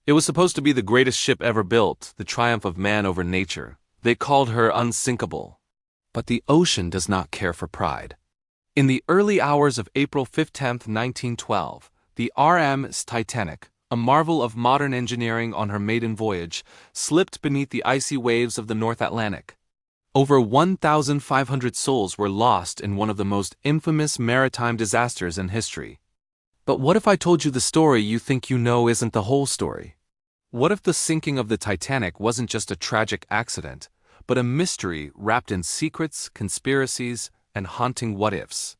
It was supposed to be the greatest ship ever built, the triumph of man over nature. They called her Unsinkable. But the ocean does not care for pride. In the early hours of April 15, 1912, the RMS Titanic, a marvel of modern engineering on her maiden voyage, slipped beneath the icy waves of the North Atlantic. Over 1,500 souls were lost in one of the most infamous maritime disasters in history. But what if I told you the story you think you know isn't the whole story? What if the sinking of the Titanic wasn't just a tragic accident, but a mystery wrapped in secrets, conspiracies, and haunting what-ifs?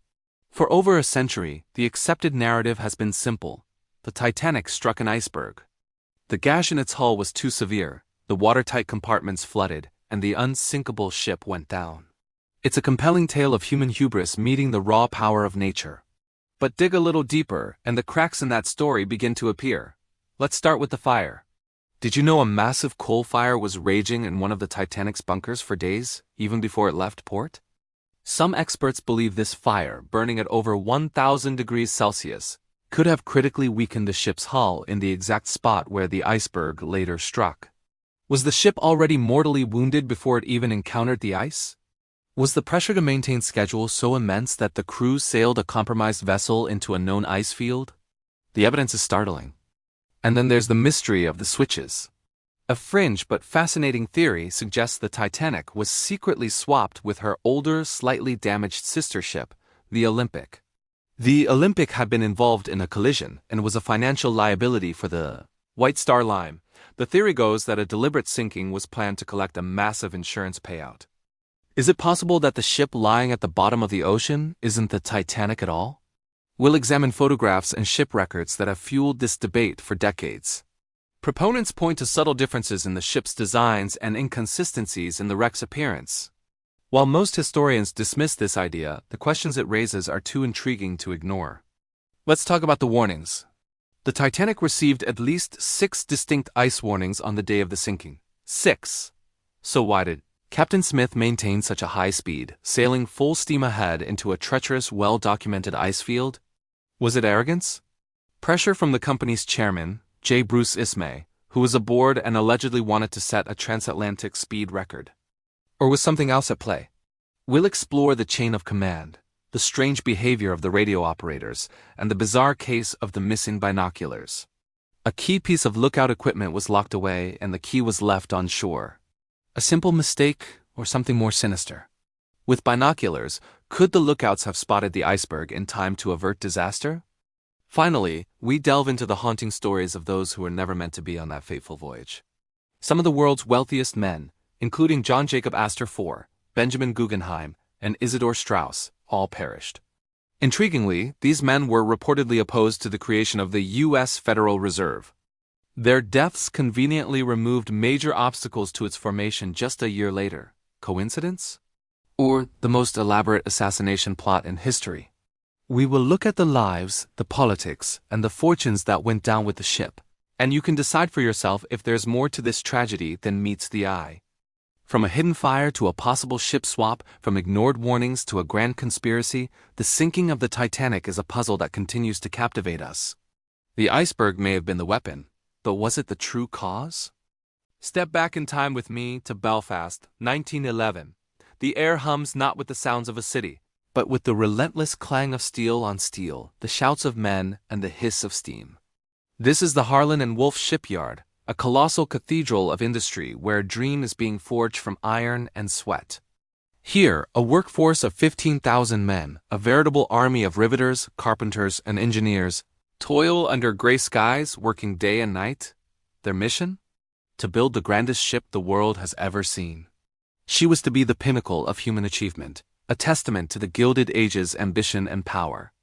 For over a century, the accepted narrative has been simple. The Titanic struck an iceberg. The gash in its hull was too severe, the watertight compartments flooded, and the unsinkable ship went down. It's a compelling tale of human hubris meeting the raw power of nature. But dig a little deeper, and the cracks in that story begin to appear. Let's start with the fire. Did you know a massive coal fire was raging in one of the Titanic's bunkers for days, even before it left port? Some experts believe this fire, burning at over 1,000 degrees Celsius, could have critically weakened the ship's hull in the exact spot where the iceberg later struck. Was the ship already mortally wounded before it even encountered the ice? Was the pressure to maintain schedule so immense that the crew sailed a compromised vessel into a known ice field? The evidence is startling. And then there's the mystery of the switches. A fringe but fascinating theory suggests the Titanic was secretly swapped with her older, slightly damaged sister ship, the Olympic. The Olympic had been involved in a collision and was a financial liability for the White Star Line. The theory goes that a deliberate sinking was planned to collect a massive insurance payout. Is it possible that the ship lying at the bottom of the ocean isn't the Titanic at all? We'll examine photographs and ship records that have fueled this debate for decades. Proponents point to subtle differences in the ship's designs and inconsistencies in the wreck's appearance. While most historians dismiss this idea, the questions it raises are too intriguing to ignore. Let's talk about the warnings. The Titanic received at least 6 distinct ice warnings on the day of the sinking. 6. So why did Captain Smith maintain such a high speed, sailing full steam ahead into a treacherous, well-documented ice field? Was it arrogance? Pressure from the company's chairman, J. Bruce Ismay, who was aboard and allegedly wanted to set a transatlantic speed record? Or was something else at play? We'll explore the chain of command, the strange behavior of the radio operators, and the bizarre case of the missing binoculars. A key piece of lookout equipment was locked away and the key was left on shore. A simple mistake or something more sinister? With binoculars, could the lookouts have spotted the iceberg in time to avert disaster? Finally, we delve into the haunting stories of those who were never meant to be on that fateful voyage. Some of the world's wealthiest men, including John Jacob Astor IV, Benjamin Guggenheim, and Isidor Straus, all perished. Intriguingly, these men were reportedly opposed to the creation of the U.S. Federal Reserve. Their deaths conveniently removed major obstacles to its formation just a year later. Coincidence? Or the most elaborate assassination plot in history? We will look at the lives, the politics, and the fortunes that went down with the ship, and you can decide for yourself if there's more to this tragedy than meets the eye. From a hidden fire to a possible ship swap, from ignored warnings to a grand conspiracy, the sinking of the Titanic is a puzzle that continues to captivate us. The iceberg may have been the weapon, but was it the true cause? Step back in time with me to Belfast, 1911. The air hums not with the sounds of a city, but with the relentless clang of steel on steel, the shouts of men, and the hiss of steam. This is the Harland and Wolff shipyard, a colossal cathedral of industry where a dream is being forged from iron and sweat. Here, a workforce of 15,000 men, a veritable army of riveters, carpenters, and engineers, toil under gray skies, working day and night. Their mission? To build the grandest ship the world has ever seen. She was to be the pinnacle of human achievement, a testament to the Gilded Age's ambition and power.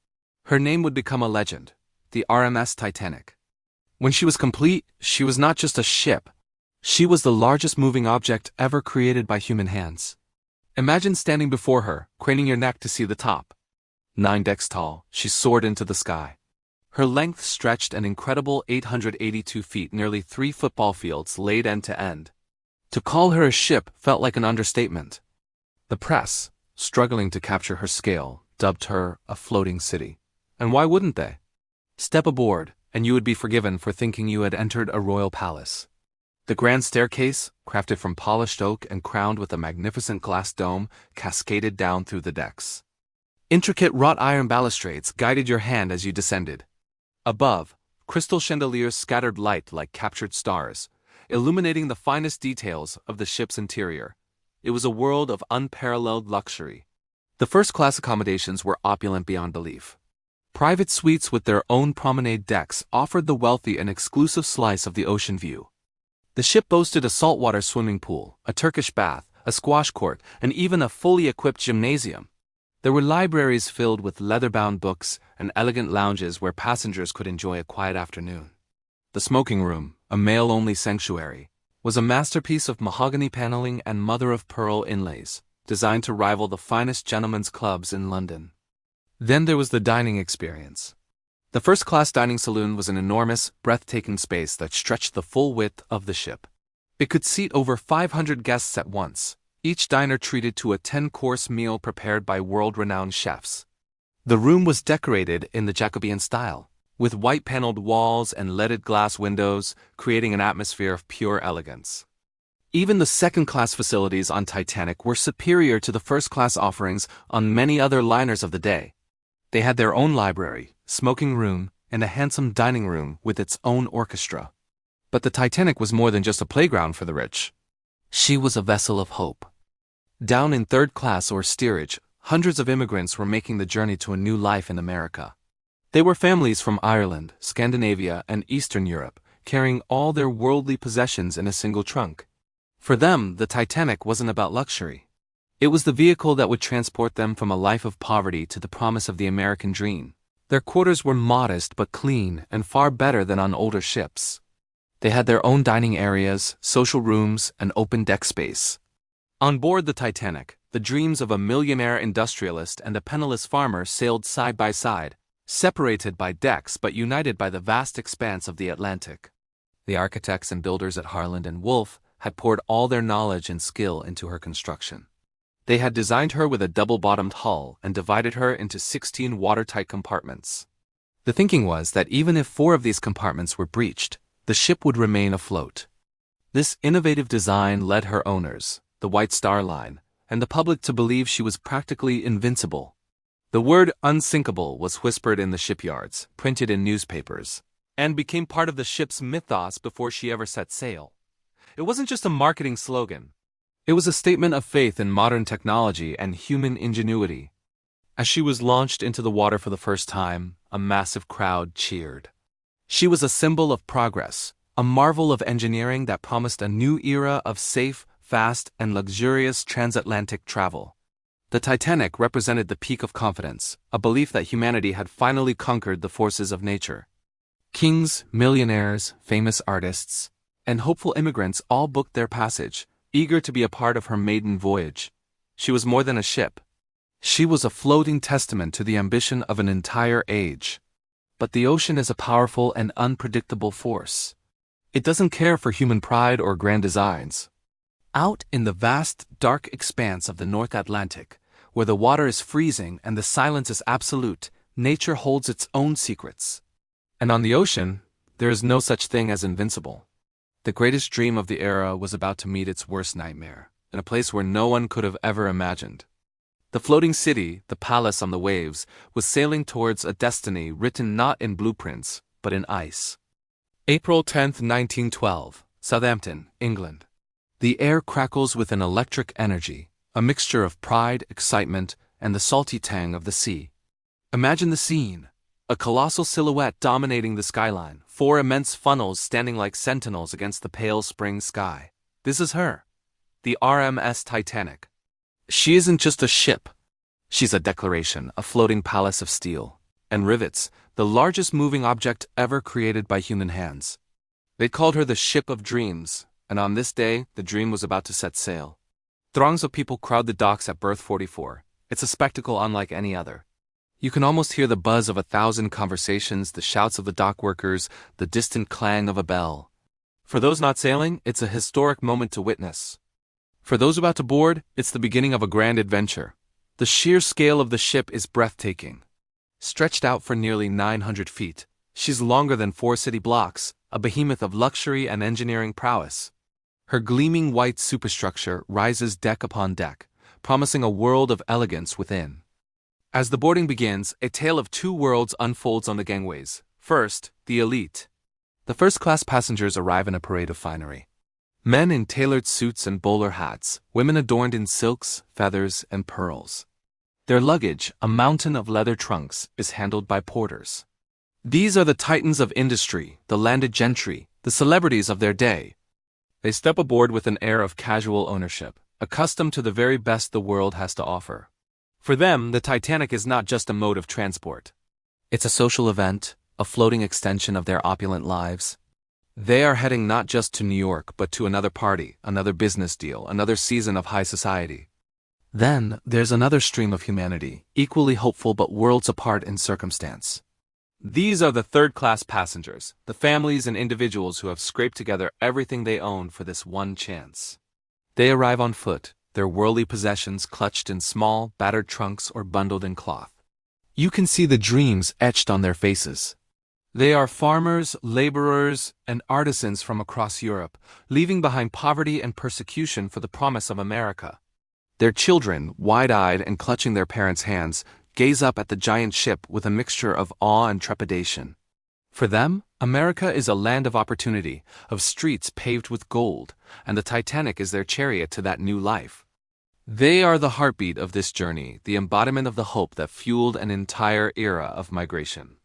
Her name would become a legend, the RMS Titanic. When she was complete, she was not just a ship. She was the largest moving object ever created by human hands. Imagine standing before her, craning your neck to see the top. 9 decks tall, she soared into the sky. Her length stretched an incredible 882 feet, nearly 3 football fields laid end to end. To call her a ship felt like an understatement. The press, struggling to capture her scale, dubbed her a floating city. And why wouldn't they? Step aboard, and you would be forgiven for thinking you had entered a royal palace. The grand staircase, crafted from polished oak and crowned with a magnificent glass dome, cascaded down through the decks. Intricate wrought iron balustrades guided your hand as you descended. Above, crystal chandeliers scattered light like captured stars, illuminating the finest details of the ship's interior. It was a world of unparalleled luxury. The first-class accommodations were opulent beyond belief. Private suites with their own promenade decks offered the wealthy an exclusive slice of the ocean view. The ship boasted a saltwater swimming pool, a Turkish bath, a squash court, and even a fully equipped gymnasium. There were libraries filled with leather-bound books and elegant lounges where passengers could enjoy a quiet afternoon. The smoking room, a male-only sanctuary, was a masterpiece of mahogany paneling and mother-of-pearl inlays, designed to rival the finest gentlemen's clubs in London. Then there was the dining experience. The first-class dining saloon was an enormous, breathtaking space that stretched the full width of the ship. It could seat over 500 guests at once, each diner treated to a 10-course meal prepared by world-renowned chefs. The room was decorated in the Jacobean style, with white-paneled walls and leaded glass windows, creating an atmosphere of pure elegance. Even the second-class facilities on Titanic were superior to the first-class offerings on many other liners of the day. They had their own library, smoking room, and a handsome dining room with its own orchestra. But the Titanic was more than just a playground for the rich. She was a vessel of hope. Down in third class or steerage, hundreds of immigrants were making the journey to a new life in America. They were families from Ireland, Scandinavia, and Eastern Europe, carrying all their worldly possessions in a single trunk. For them, the Titanic wasn't about luxury. It was the vehicle that would transport them from a life of poverty to the promise of the American dream. Their quarters were modest but clean and far better than on older ships. They had their own dining areas, social rooms, and open deck space. On board the Titanic, the dreams of a millionaire industrialist and a penniless farmer sailed side by side, separated by decks but united by the vast expanse of the Atlantic. The architects and builders at Harland and Wolff had poured all their knowledge and skill into her construction. They had designed her with a double-bottomed hull and divided her into 16 watertight compartments. The thinking was that even if 4 of these compartments were breached, the ship would remain afloat. This innovative design led her owners, the White Star Line, and the public to believe she was practically invincible. The word unsinkable was whispered in the shipyards, printed in newspapers, and became part of the ship's mythos before she ever set sail. It wasn't just a marketing slogan. It was a statement of faith in modern technology and human ingenuity. As she was launched into the water for the first time, a massive crowd cheered. She was a symbol of progress, a marvel of engineering that promised a new era of safe, fast, and luxurious transatlantic travel. The Titanic represented the peak of confidence, a belief that humanity had finally conquered the forces of nature. Kings, millionaires, famous artists, and hopeful immigrants all booked their passage, eager to be a part of her maiden voyage. She was more than a ship. She was a floating testament to the ambition of an entire age. But the ocean is a powerful and unpredictable force. It doesn't care for human pride or grand designs. Out in the vast, dark expanse of the North Atlantic, where the water is freezing and the silence is absolute, nature holds its own secrets. And on the ocean, there is no such thing as invincible. The greatest dream of the era was about to meet its worst nightmare, in a place where no one could have ever imagined. The floating city, the palace on the waves, was sailing towards a destiny written not in blueprints, but in ice. April 10, 1912, Southampton, England. The air crackles with an electric energy, a mixture of pride, excitement, and the salty tang of the sea. Imagine the scene. A colossal silhouette dominating the skyline, 4 immense funnels standing like sentinels against the pale spring sky. This is her, the RMS Titanic. She isn't just a ship. She's a declaration, a floating palace of steel and rivets, the largest moving object ever created by human hands. They called her the Ship of Dreams, and on this day, the dream was about to set sail. Throngs of people crowd the docks at berth 44. It's a spectacle unlike any other. You can almost hear the buzz of 1,000 conversations, the shouts of the dock workers, the distant clang of a bell. For those not sailing, it's a historic moment to witness. For those about to board, it's the beginning of a grand adventure. The sheer scale of the ship is breathtaking. Stretched out for nearly 900 feet, She's longer than 4 city blocks, a behemoth of luxury and engineering prowess. Her gleaming white superstructure rises deck upon deck, promising a world of elegance within. As the boarding begins, a tale of two worlds unfolds on the gangways. First, the elite. The first-class passengers arrive in a parade of finery. Men in tailored suits and bowler hats, women adorned in silks, feathers, and pearls. Their luggage, a mountain of leather trunks, is handled by porters. These are the titans of industry, the landed gentry, the celebrities of their day. They step aboard with an air of casual ownership, accustomed to the very best the world has to offer. For them, the Titanic is not just a mode of transport. It's a social event, a floating extension of their opulent lives. They are heading not just to New York but to another party, another business deal, another season of high society. Then, there's another stream of humanity, equally hopeful but worlds apart in circumstance. These are the third-class passengers, the families and individuals who have scraped together everything they own for this one chance. They arrive on foot, their worldly possessions clutched in small, battered trunks or bundled in cloth. You can see the dreams etched on their faces. They are farmers, laborers, and artisans from across Europe, leaving behind poverty and persecution for the promise of America. Their children, wide-eyed and clutching their parents' hands, gaze up at the giant ship with a mixture of awe and trepidation. For them, America is a land of opportunity, of streets paved with gold, and the Titanic is their chariot to that new life. They are the heartbeat of this journey, the embodiment of the hope that fueled an entire era of migration.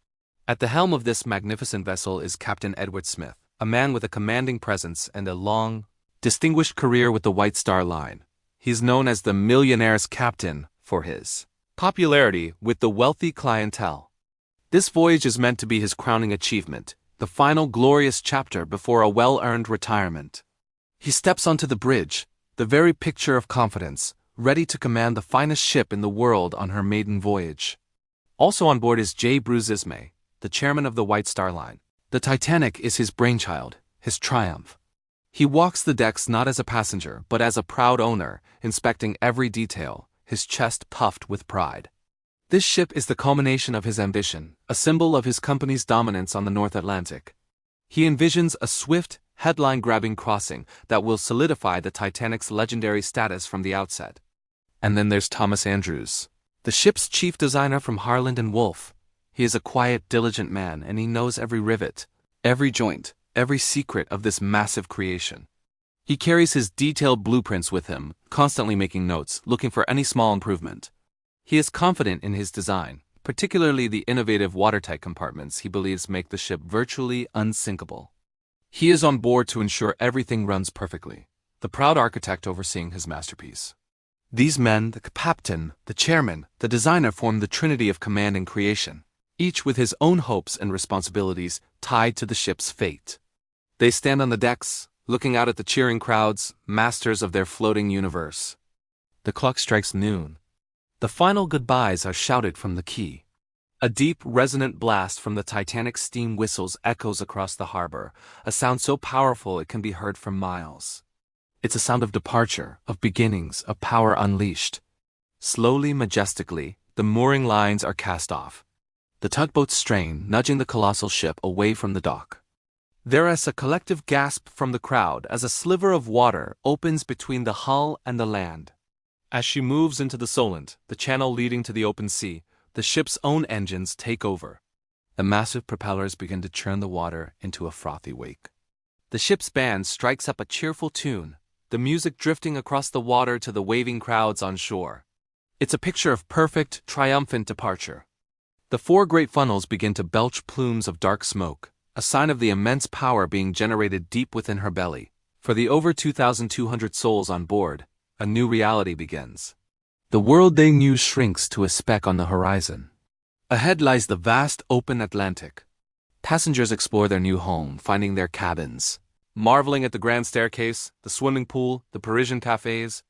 At the helm of this magnificent vessel is Captain Edward Smith, a man with a commanding presence and a long, distinguished career with the White Star Line. He's known as the millionaire's captain for his popularity with the wealthy clientele. This voyage is meant to be his crowning achievement, the final glorious chapter before a well-earned retirement. He steps onto the bridge, the very picture of confidence, ready to command the finest ship in the world on her maiden voyage. Also on board is J. Bruce Ismay, the chairman of the White Star Line. The Titanic is his brainchild, his triumph. He walks the decks not as a passenger, but as a proud owner, inspecting every detail, his chest puffed with pride. This ship is the culmination of his ambition, a symbol of his company's dominance on the North Atlantic. He envisions a swift, headline-grabbing crossing that will solidify the Titanic's legendary status from the outset. And then there's Thomas Andrews, the ship's chief designer from Harland and Wolff. He is a quiet, diligent man, and he knows every rivet, every joint, every secret of this massive creation. He carries his detailed blueprints with him, constantly making notes, looking for any small improvement. He is confident in his design, particularly the innovative watertight compartments he believes make the ship virtually unsinkable. He is on board to ensure everything runs perfectly, the proud architect overseeing his masterpiece. These men, the captain, the chairman, the designer, form the trinity of command and creation, each with his own hopes and responsibilities tied to the ship's fate. They stand on the decks, looking out at the cheering crowds, masters of their floating universe. The clock strikes noon. The final goodbyes are shouted from the quay. A deep, resonant blast from the Titanic's steam whistles echoes across the harbor, a sound so powerful it can be heard for miles. It's a sound of departure, of beginnings, of power unleashed. Slowly, majestically, the mooring lines are cast off. The tugboats strain, nudging the colossal ship away from the dock. There is a collective gasp from the crowd as a sliver of water opens between the hull and the land. As she moves into the Solent, the channel leading to the open sea, the ship's own engines take over. The massive propellers begin to churn the water into a frothy wake. The ship's band strikes up a cheerful tune, the music drifting across the water to the waving crowds on shore. It's a picture of perfect, triumphant departure. The four great funnels begin to belch plumes of dark smoke, a sign of the immense power being generated deep within her belly. For the over 2,200 souls on board, a new reality begins. The world they knew shrinks to a speck on the horizon. Ahead lies the vast, open Atlantic. Passengers explore their new home, finding their cabins, marveling at the grand staircase, the swimming pool, the Parisian cafes.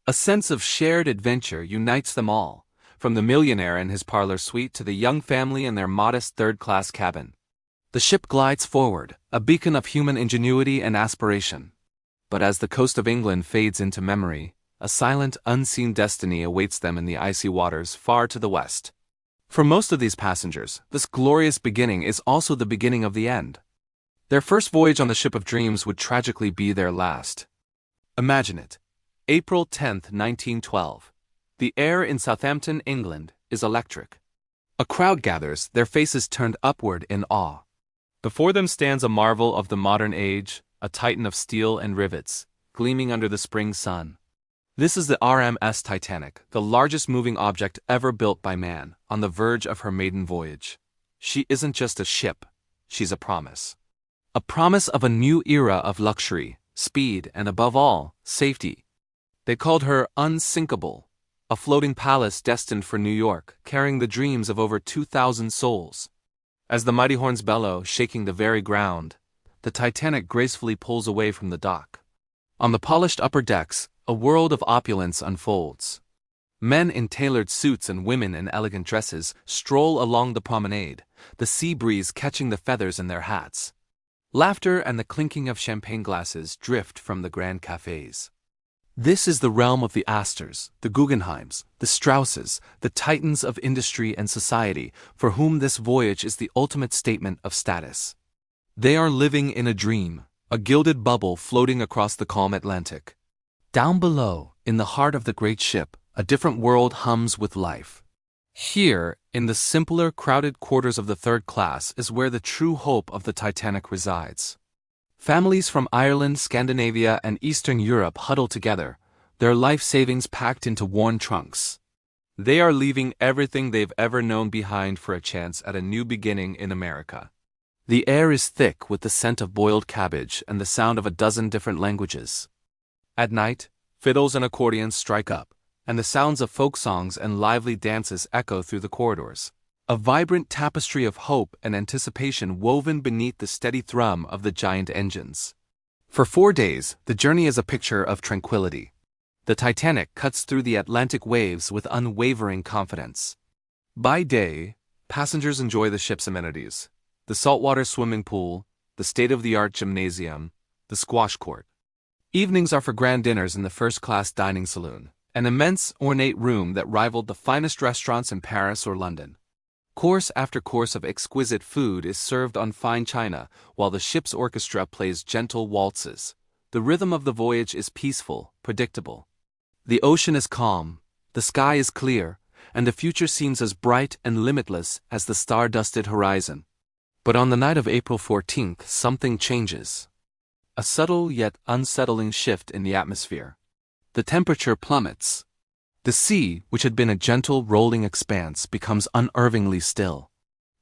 A sense of shared adventure unites them all, from the millionaire and his parlor suite to the young family in their modest third-class cabin. The ship glides forward, a beacon of human ingenuity and aspiration. But as the coast of England fades into memory, a silent, unseen destiny awaits them in the icy waters far to the west. For most of these passengers, this glorious beginning is also the beginning of the end. Their first voyage on the ship of dreams would tragically be their last. Imagine it. April 10th, 1912. The air in Southampton, England, is electric. A crowd gathers, their faces turned upward in awe. Before them stands a marvel of the modern age, a titan of steel and rivets, gleaming under the spring sun. This is the RMS Titanic, the largest moving object ever built by man, on the verge of her maiden voyage. She isn't just a ship, she's a promise. A promise of a new era of luxury, speed, and above all, safety. They called her Unsinkable, a floating palace destined for New York, carrying the dreams of over 2,000 souls. As the mighty horns bellow, shaking the very ground, the Titanic gracefully pulls away from the dock. On the polished upper decks, a world of opulence unfolds. Men in tailored suits and women in elegant dresses stroll along the promenade, the sea breeze catching the feathers in their hats. Laughter and the clinking of champagne glasses drift from the grand cafes. This is the realm of the Astors, the Guggenheims, the Strausses, the titans of industry and society, for whom this voyage is the ultimate statement of status. They are living in a dream, a gilded bubble floating across the calm Atlantic. Down below, in the heart of the great ship, a different world hums with life. Here, in the simpler, crowded quarters of the third class, is where the true hope of the Titanic resides. Families from Ireland, Scandinavia, and Eastern Europe huddle together, their life savings packed into worn trunks. They are leaving everything they've ever known behind for a chance at a new beginning in America. The air is thick with the scent of boiled cabbage and the sound of a dozen different languages. At night, fiddles and accordions strike up, and the sounds of folk songs and lively dances echo through the corridors. A vibrant tapestry of hope and anticipation woven beneath the steady thrum of the giant engines. For 4 days, the journey is a picture of tranquility. The Titanic cuts through the Atlantic waves with unwavering confidence. By day, passengers enjoy the ship's amenities: the saltwater swimming pool, the state-of-the-art gymnasium, the squash court. Evenings are for grand dinners in the first-class dining saloon, an immense, ornate room that rivaled the finest restaurants in Paris or London. Course after course of exquisite food is served on fine china, while the ship's orchestra plays gentle waltzes. The rhythm of the voyage is peaceful, predictable. The ocean is calm, the sky is clear, and the future seems as bright and limitless as the star-dusted horizon. But on the night of April 14th, something changes. A subtle yet unsettling shift in the atmosphere. The temperature plummets. The sea, which had been a gentle, rolling expanse, becomes unnervingly still.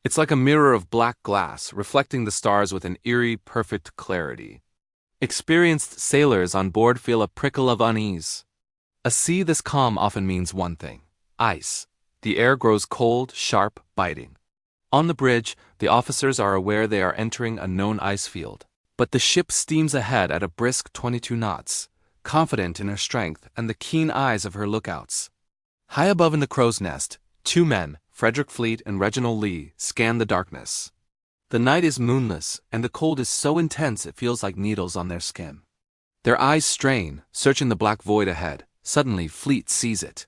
It's like a mirror of black glass, reflecting the stars with an eerie, perfect clarity. Experienced sailors on board feel a prickle of unease. A sea this calm often means one thing: ice. The air grows cold, sharp, biting. On the bridge, the officers are aware they are entering a known ice field. But the ship steams ahead at a brisk 22 knots. Confident in her strength and the keen eyes of her lookouts. High above in the crow's nest, 2 men, Frederick Fleet and Reginald Lee, scan the darkness. The night is moonless, and the cold is so intense it feels like needles on their skin. Their eyes strain, searching the black void ahead. Suddenly, Fleet sees it.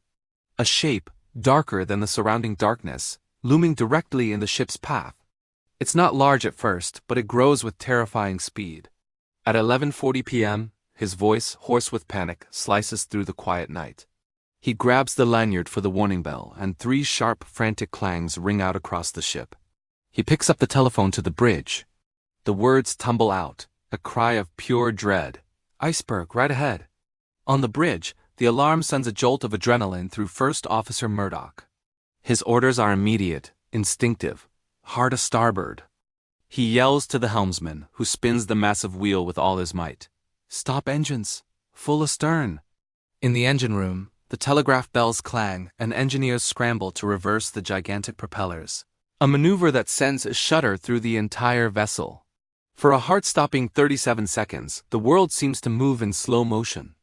A shape, darker than the surrounding darkness, looming directly in the ship's path. It's not large at first, but it grows with terrifying speed. At 11:40 p.m., his voice, hoarse with panic, slices through the quiet night. He grabs the lanyard for the warning bell, and 3 sharp, frantic clangs ring out across the ship. He picks up the telephone to the bridge. The words tumble out, a cry of pure dread. "Iceberg, right ahead." On the bridge, the alarm sends a jolt of adrenaline through First Officer Murdoch. His orders are immediate, instinctive: hard a starboard. He yells to the helmsman, who spins the massive wheel with all his might. "Stop engines! Full astern!" In the engine room, the telegraph bells clang, and engineers scramble to reverse the gigantic propellers. A maneuver that sends a shudder through the entire vessel. For a heart-stopping 37 seconds, the world seems to move in slow motion.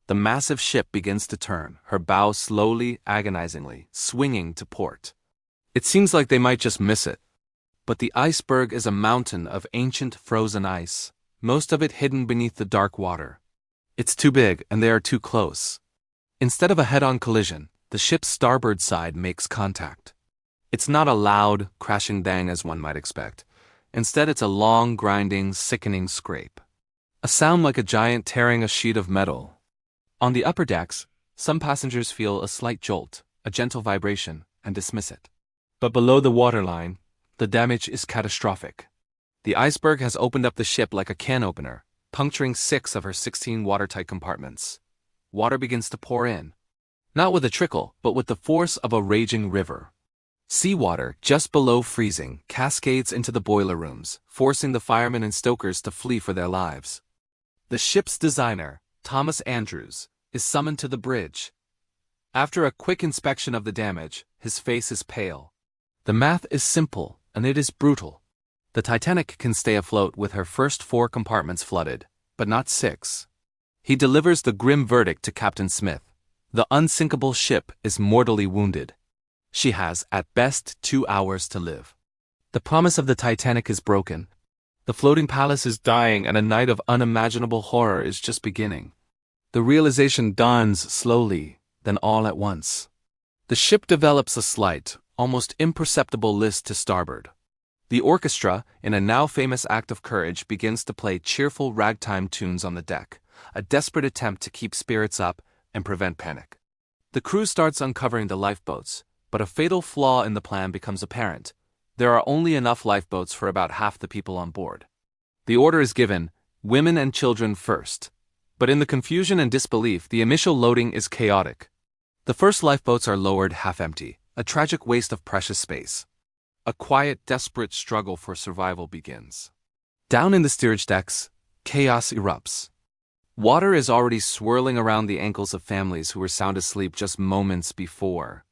The massive ship begins to turn, her bow slowly, agonizingly, swinging to port. It seems like they might just miss it. But the iceberg is a mountain of ancient frozen ice, most of it hidden beneath the dark water. It's too big, and they are too close. Instead of a head-on collision, the ship's starboard side makes contact. It's not a loud, crashing bang as one might expect. Instead, it's a long, grinding, sickening scrape. A sound like a giant tearing a sheet of metal. On the upper decks, some passengers feel a slight jolt, a gentle vibration, and dismiss it. But below the waterline, the damage is catastrophic. The iceberg has opened up the ship like a can opener, puncturing 6 of her 16 watertight compartments. Water begins to pour in. Not with a trickle, but with the force of a raging river. Seawater, just below freezing, cascades into the boiler rooms, forcing the firemen and stokers to flee for their lives. The ship's designer, Thomas Andrews, is summoned to the bridge. After a quick inspection of the damage, his face is pale. The math is simple, and it is brutal. The Titanic can stay afloat with her first 4 compartments flooded, but not 6. He delivers the grim verdict to Captain Smith. The unsinkable ship is mortally wounded. She has, at best, 2 hours to live. The promise of the Titanic is broken. The floating palace is dying, and a night of unimaginable horror is just beginning. The realization dawns slowly, then all at once. The ship develops a slight, almost imperceptible list to starboard. The orchestra, in a now famous act of courage, begins to play cheerful ragtime tunes on the deck, a desperate attempt to keep spirits up and prevent panic. The crew starts uncovering the lifeboats, but a fatal flaw in the plan becomes apparent. There are only enough lifeboats for about half the people on board. The order is given, women and children first. But in the confusion and disbelief, the initial loading is chaotic. The first lifeboats are lowered half-empty, a tragic waste of precious space. A quiet, desperate struggle for survival begins. Down in the steerage decks, chaos erupts. Water is already swirling around the ankles of families who were sound asleep just moments before.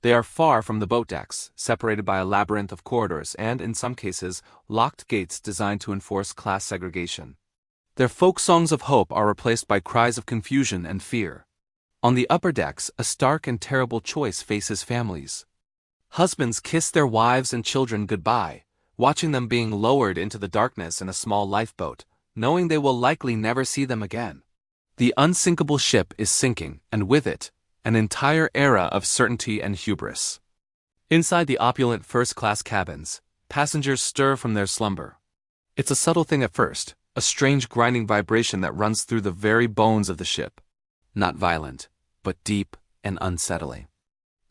They are far from the boat decks, separated by a labyrinth of corridors and, in some cases, locked gates designed to enforce class segregation. Their folk songs of hope are replaced by cries of confusion and fear. On the upper decks, a stark and terrible choice faces families. Husbands kiss their wives and children goodbye, watching them being lowered into the darkness in a small lifeboat, knowing they will likely never see them again. The unsinkable ship is sinking, and with it, an entire era of certainty and hubris. Inside the opulent first-class cabins, passengers stir from their slumber. It's a subtle thing at first, a strange grinding vibration that runs through the very bones of the ship. Not violent, but deep and unsettling.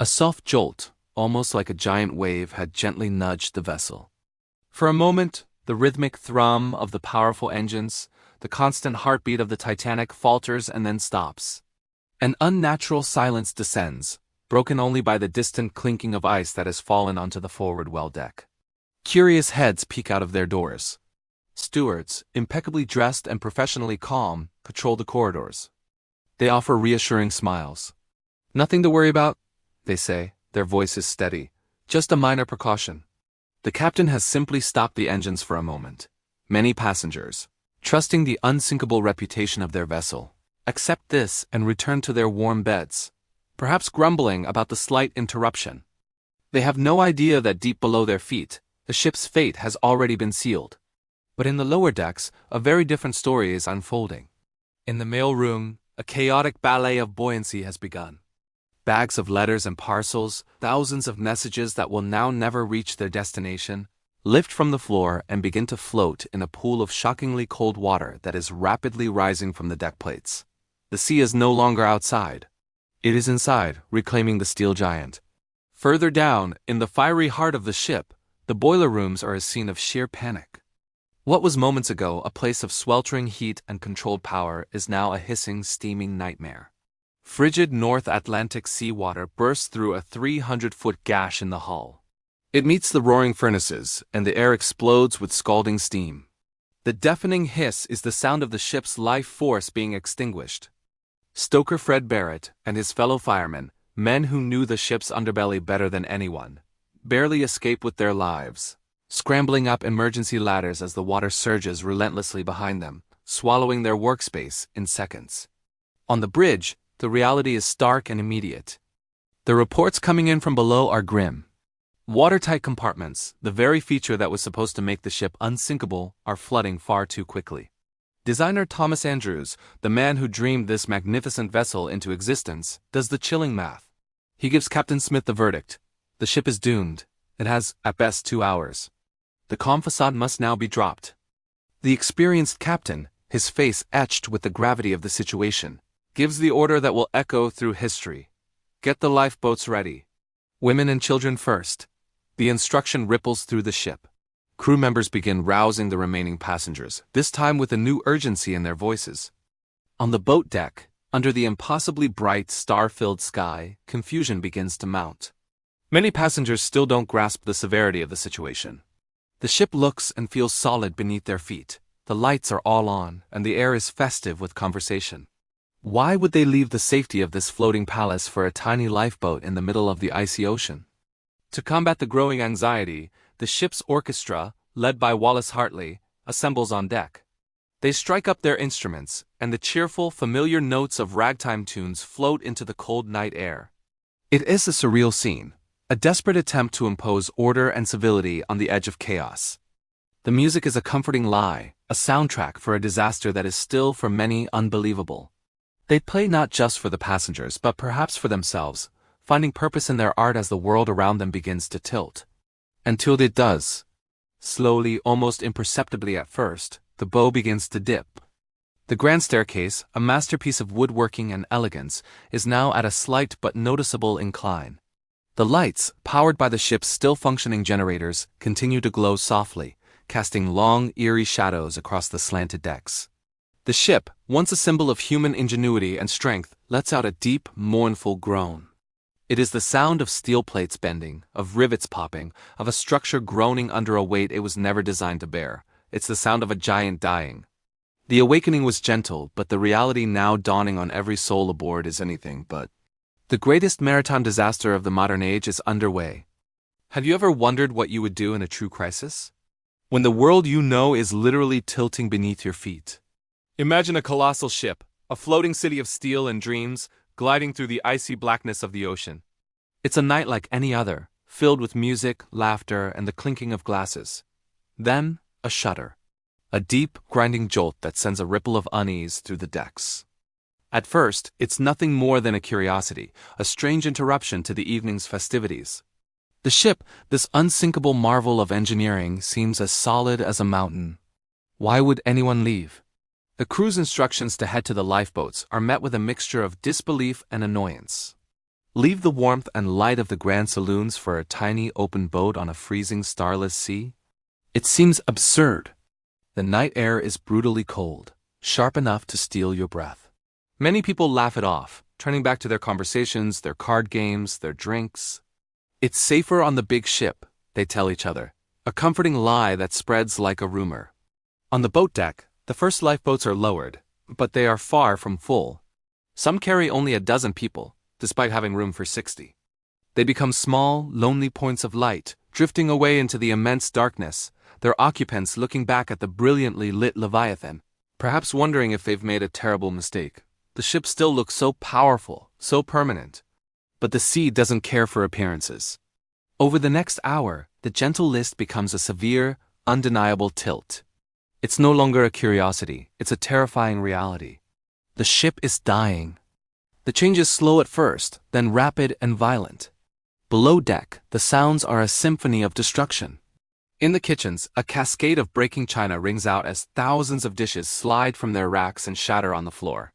A soft jolt, almost like a giant wave, had gently nudged the vessel. For a moment, the rhythmic thrum of the powerful engines, the constant heartbeat of the Titanic falters and then stops. An unnatural silence descends, broken only by the distant clinking of ice that has fallen onto the forward well deck. Curious heads peek out of their doors. Stewards, impeccably dressed and professionally calm, patrol the corridors. They offer reassuring smiles. "Nothing to worry about," they say, their voices steady. "Just a minor precaution." The captain has simply stopped the engines for a moment. Many passengers, trusting the unsinkable reputation of their vessel, accept this and return to their warm beds, perhaps grumbling about the slight interruption. They have no idea that deep below their feet, the ship's fate has already been sealed. But in the lower decks, a very different story is unfolding. In the mail room, a chaotic ballet of buoyancy has begun. Bags of letters and parcels, thousands of messages that will now never reach their destination, lift from the floor and begin to float in a pool of shockingly cold water that is rapidly rising from the deck plates. The sea is no longer outside. It is inside, reclaiming the steel giant. Further down, in the fiery heart of the ship, the boiler rooms are a scene of sheer panic. What was moments ago a place of sweltering heat and controlled power is now a hissing, steaming nightmare. Frigid North Atlantic seawater bursts through a 300-foot gash in the hull. It meets the roaring furnaces, and the air explodes with scalding steam. The deafening hiss is the sound of the ship's life force being extinguished. Stoker Fred Barrett and his fellow firemen, men who knew the ship's underbelly better than anyone, barely escape with their lives, scrambling up emergency ladders as the water surges relentlessly behind them, swallowing their workspace in seconds. On the bridge, the reality is stark and immediate. The reports coming in from below are grim. Watertight compartments, the very feature that was supposed to make the ship unsinkable, are flooding far too quickly. Designer Thomas Andrews, the man who dreamed this magnificent vessel into existence, does the chilling math. He gives Captain Smith the verdict: the ship is doomed, It has, at best, 2 hours. The calm facade must now be dropped. The experienced captain, his face etched with the gravity of the situation, gives the order that will echo through history. Get the lifeboats ready. Women and children first. The instruction ripples through the ship. Crew members begin rousing the remaining passengers, this time with a new urgency in their voices. On the boat deck, under the impossibly bright, star-filled sky, confusion begins to mount. Many passengers still don't grasp the severity of the situation. The ship looks and feels solid beneath their feet. The lights are all on, and the air is festive with conversation. Why would they leave the safety of this floating palace for a tiny lifeboat in the middle of the icy ocean? To combat the growing anxiety, the ship's orchestra, led by Wallace Hartley, assembles on deck. They strike up their instruments, and the cheerful, familiar notes of ragtime tunes float into the cold night air. It is a surreal scene, a desperate attempt to impose order and civility on the edge of chaos. The music is a comforting lie, a soundtrack for a disaster that is still for many unbelievable. They play not just for the passengers but perhaps for themselves, finding purpose in their art as the world around them begins to tilt. Until it does. Slowly, almost imperceptibly at first, the bow begins to dip. The grand staircase, a masterpiece of woodworking and elegance, is now at a slight but noticeable incline. The lights, powered by the ship's still-functioning generators, continue to glow softly, casting long, eerie shadows across the slanted decks. The ship, once a symbol of human ingenuity and strength, lets out a deep, mournful groan. It is the sound of steel plates bending, of rivets popping, of a structure groaning under a weight it was never designed to bear. It's the sound of a giant dying. The awakening was gentle, but the reality now dawning on every soul aboard is anything but. The greatest maritime disaster of the modern age is underway. Have you ever wondered what you would do in a true crisis? When the world you know is literally tilting beneath your feet. Imagine a colossal ship, a floating city of steel and dreams, gliding through the icy blackness of the ocean. It's a night like any other, filled with music, laughter, and the clinking of glasses. Then, a shudder. A deep, grinding jolt that sends a ripple of unease through the decks. At first, it's nothing more than a curiosity, a strange interruption to the evening's festivities. The ship, this unsinkable marvel of engineering, seems as solid as a mountain. Why would anyone leave? The crew's instructions to head to the lifeboats are met with a mixture of disbelief and annoyance. Leave the warmth and light of the grand saloons for a tiny open boat on a freezing starless sea? It seems absurd. The night air is brutally cold, sharp enough to steal your breath. Many people laugh it off, turning back to their conversations, their card games, their drinks. It's safer on the big ship, they tell each other, a comforting lie that spreads like a rumor. On the boat deck, the first lifeboats are lowered, but they are far from full. Some carry only a dozen people, despite having room for 60. They become small, lonely points of light, drifting away into the immense darkness, their occupants looking back at the brilliantly lit Leviathan, perhaps wondering if they've made a terrible mistake. The ship still looks so powerful, so permanent. But the sea doesn't care for appearances. Over the next hour, the gentle list becomes a severe, undeniable tilt. It's no longer a curiosity, it's a terrifying reality. The ship is dying. The change is slow at first, then rapid and violent. Below deck, the sounds are a symphony of destruction. In the kitchens, a cascade of breaking china rings out as thousands of dishes slide from their racks and shatter on the floor.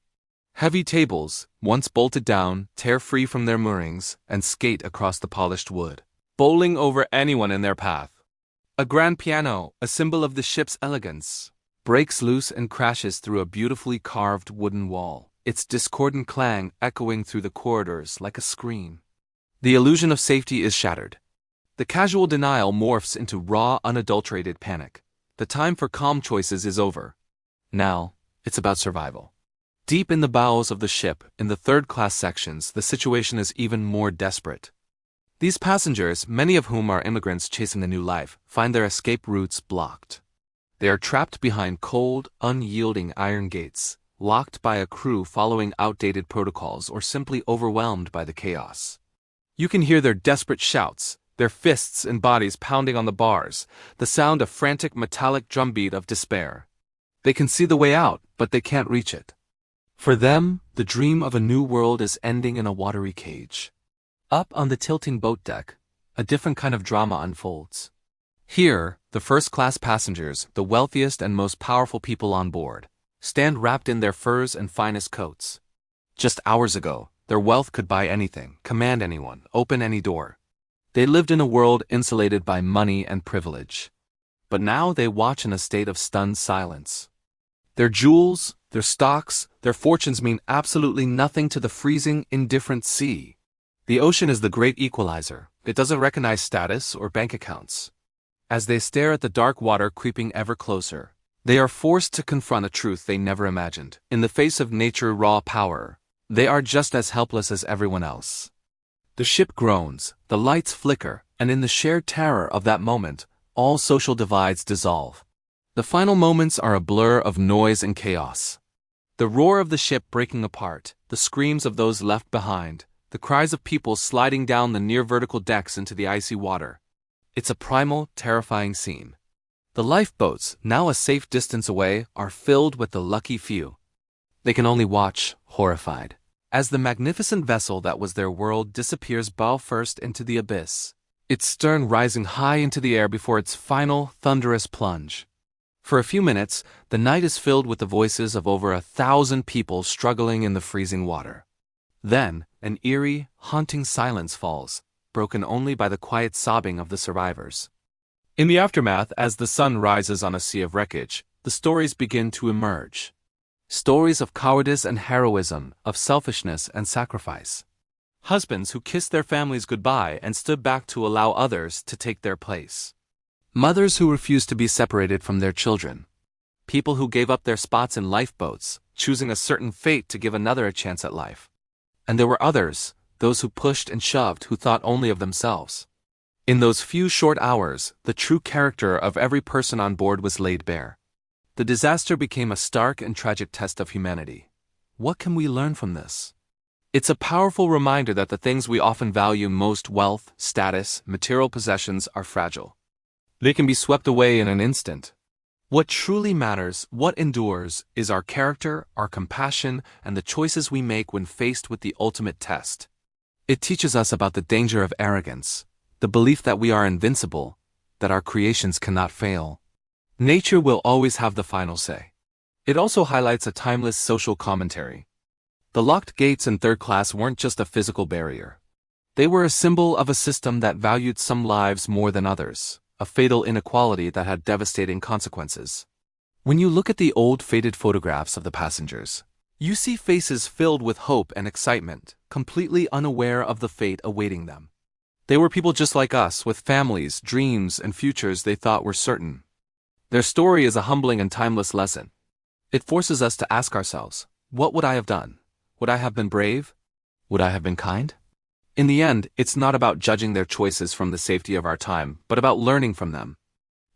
Heavy tables, once bolted down, tear free from their moorings and skate across the polished wood, bowling over anyone in their path. A grand piano, a symbol of the ship's elegance, breaks loose and crashes through a beautifully carved wooden wall, its discordant clang echoing through the corridors like a scream. The illusion of safety is shattered. The casual denial morphs into raw, unadulterated panic. The time for calm choices is over. Now, it's about survival. Deep in the bowels of the ship, in the third-class sections, the situation is even more desperate. These passengers, many of whom are immigrants chasing a new life, find their escape routes blocked. They are trapped behind cold, unyielding iron gates, locked by a crew following outdated protocols or simply overwhelmed by the chaos. You can hear their desperate shouts, their fists and bodies pounding on the bars, the sound of frantic metallic drumbeat of despair. They can see the way out, but they can't reach it. For them, the dream of a new world is ending in a watery cage. Up on the tilting boat deck, a different kind of drama unfolds. Here, the first-class passengers, the wealthiest and most powerful people on board, stand wrapped in their furs and finest coats. Just hours ago, their wealth could buy anything, command anyone, open any door. They lived in a world insulated by money and privilege. But now they watch in a state of stunned silence. Their jewels, their stocks, their fortunes mean absolutely nothing to the freezing, indifferent sea. The ocean is the great equalizer. It doesn't recognize status or bank accounts. As they stare at the dark water creeping ever closer, they are forced to confront a truth they never imagined. In the face of nature's raw power, they are just as helpless as everyone else. The ship groans, the lights flicker, and in the shared terror of that moment, all social divides dissolve. The final moments are a blur of noise and chaos. The roar of the ship breaking apart, the screams of those left behind, the cries of people sliding down the near-vertical decks into the icy water. It's a primal, terrifying scene. The lifeboats, now a safe distance away, are filled with the lucky few. They can only watch, horrified, as the magnificent vessel that was their world disappears bow first into the abyss, its stern rising high into the air before its final, thunderous plunge. For a few minutes, the night is filled with the voices of over 1,000 people struggling in the freezing water. Then, an eerie, haunting silence falls, broken only by the quiet sobbing of the survivors. In the aftermath, as the sun rises on a sea of wreckage, the stories begin to emerge. Stories of cowardice and heroism, of selfishness and sacrifice. Husbands who kissed their families goodbye and stood back to allow others to take their place. Mothers who refused to be separated from their children. People who gave up their spots in lifeboats, choosing a certain fate to give another a chance at life. And there were others, those who pushed and shoved, who thought only of themselves. In those few short hours, the true character of every person on board was laid bare. The disaster became a stark and tragic test of humanity. What can we learn from this? It's a powerful reminder that the things we often value most, wealth, status, material possessions, are fragile. They can be swept away in an instant. What truly matters, what endures, is our character, our compassion, and the choices we make when faced with the ultimate test. It teaches us about the danger of arrogance, the belief that we are invincible, that our creations cannot fail. Nature will always have the final say. It also highlights a timeless social commentary. The locked gates in third class weren't just a physical barrier. They were a symbol of a system that valued some lives more than others, a fatal inequality that had devastating consequences. When you look at the old faded photographs of the passengers, you see faces filled with hope and excitement, completely unaware of the fate awaiting them. They were people just like us, with families, dreams, and futures they thought were certain. Their story is a humbling and timeless lesson. It forces us to ask ourselves, what would I have done? Would I have been brave? Would I have been kind? In the end, it's not about judging their choices from the safety of our time, but about learning from them.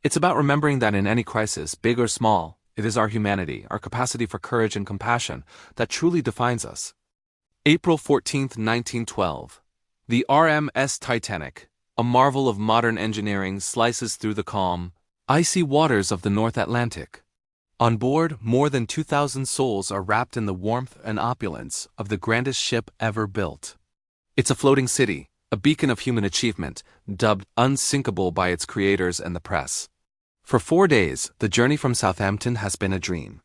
It's about remembering that in any crisis, big or small, it is our humanity, our capacity for courage and compassion, that truly defines us. April 14, 1912. The RMS Titanic, a marvel of modern engineering, slices through the calm, icy waters of the North Atlantic. On board, more than 2,000 souls are wrapped in the warmth and opulence of the grandest ship ever built. It's a floating city, a beacon of human achievement, dubbed Unsinkable by its creators and the press. For 4 days, the journey from Southampton has been a dream.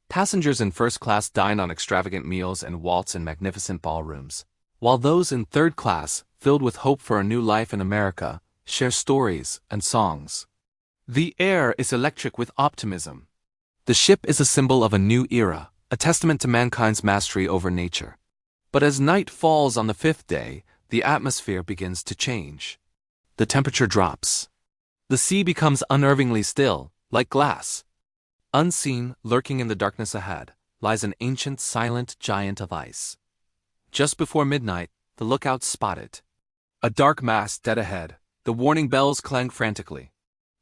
Passengers in first class dine on extravagant meals and waltz in magnificent ballrooms, while those in third class, filled with hope for a new life in America, share stories and songs. The air is electric with optimism. The ship is a symbol of a new era, a testament to mankind's mastery over nature. But as night falls on the 5th day, the atmosphere begins to change. The temperature drops. The sea becomes unnervingly still, like glass. Unseen, lurking in the darkness ahead, lies an ancient, silent giant of ice. Just before midnight, the lookouts spot it. A dark mass dead ahead, the warning bells clang frantically.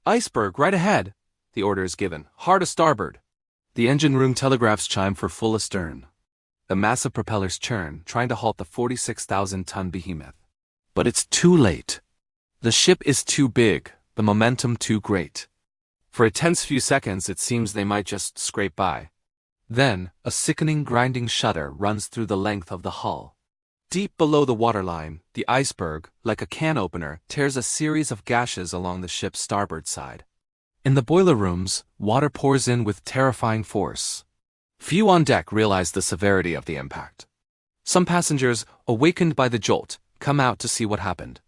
"Iceberg, right ahead!" the order is given. "Hard a starboard!" The engine room telegraphs chime for full astern. The massive propellers churn, trying to halt the 46,000-ton behemoth. But it's too late. The ship is too big, the momentum too great. For a tense few seconds it seems they might just scrape by. Then, a sickening grinding shudder runs through the length of the hull. Deep below the waterline, the iceberg, like a can opener, tears a series of gashes along the ship's starboard side. In the boiler rooms, water pours in with terrifying force. Few on deck realize the severity of the impact. Some passengers, awakened by the jolt, come out to see what happened.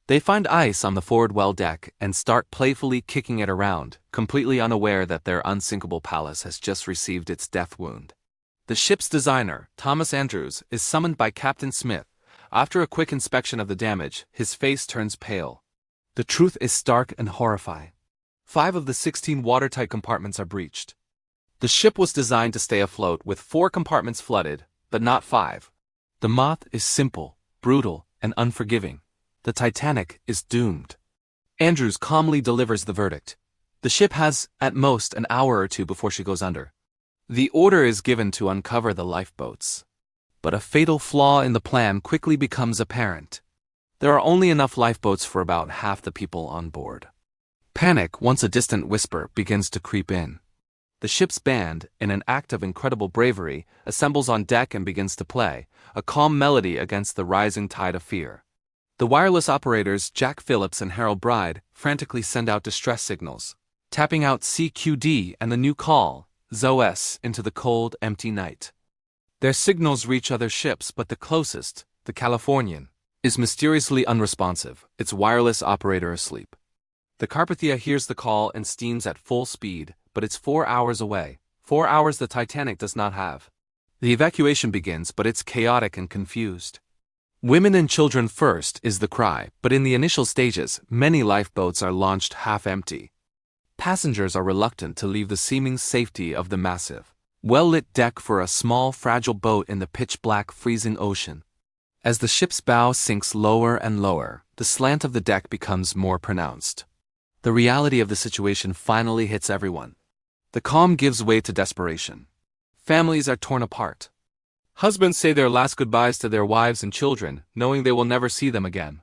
They find ice on the forward well deck and start playfully kicking it around, completely unaware that their unsinkable palace has just received its death wound. The ship's designer, Thomas Andrews, is summoned by Captain Smith. After a quick inspection of the damage, his face turns pale. The truth is stark and horrifying. 5 of the 16 watertight compartments are breached. The ship was designed to stay afloat with 4 compartments flooded, but not 5. The moth is simple, brutal, and unforgiving. The Titanic is doomed. Andrews calmly delivers the verdict. The ship has, at most, an hour or 2 before she goes under. The order is given to uncover the lifeboats. But a fatal flaw in the plan quickly becomes apparent. There are only enough lifeboats for about half the people on board. Panic, once a distant whisper, begins to creep in. The ship's band, in an act of incredible bravery, assembles on deck and begins to play, a calm melody against the rising tide of fear. The wireless operators, Jack Phillips and Harold Bride, frantically send out distress signals, tapping out CQD and the new call, ZOS, into the cold, empty night. Their signals reach other ships, but the closest, the Californian, is mysteriously unresponsive, its wireless operator asleep. The Carpathia hears the call and steams at full speed, but it's 4 hours away, 4 hours the Titanic does not have. The evacuation begins, but it's chaotic and confused. Women and children first is the cry, but in the initial stages, many lifeboats are launched half-empty. Passengers are reluctant to leave the seeming safety of the massive, well-lit deck for a small, fragile boat in the pitch-black, freezing ocean. As the ship's bow sinks lower and lower, the slant of the deck becomes more pronounced. The reality of the situation finally hits everyone. The calm gives way to desperation. Families are torn apart. Husbands say their last goodbyes to their wives and children, knowing they will never see them again.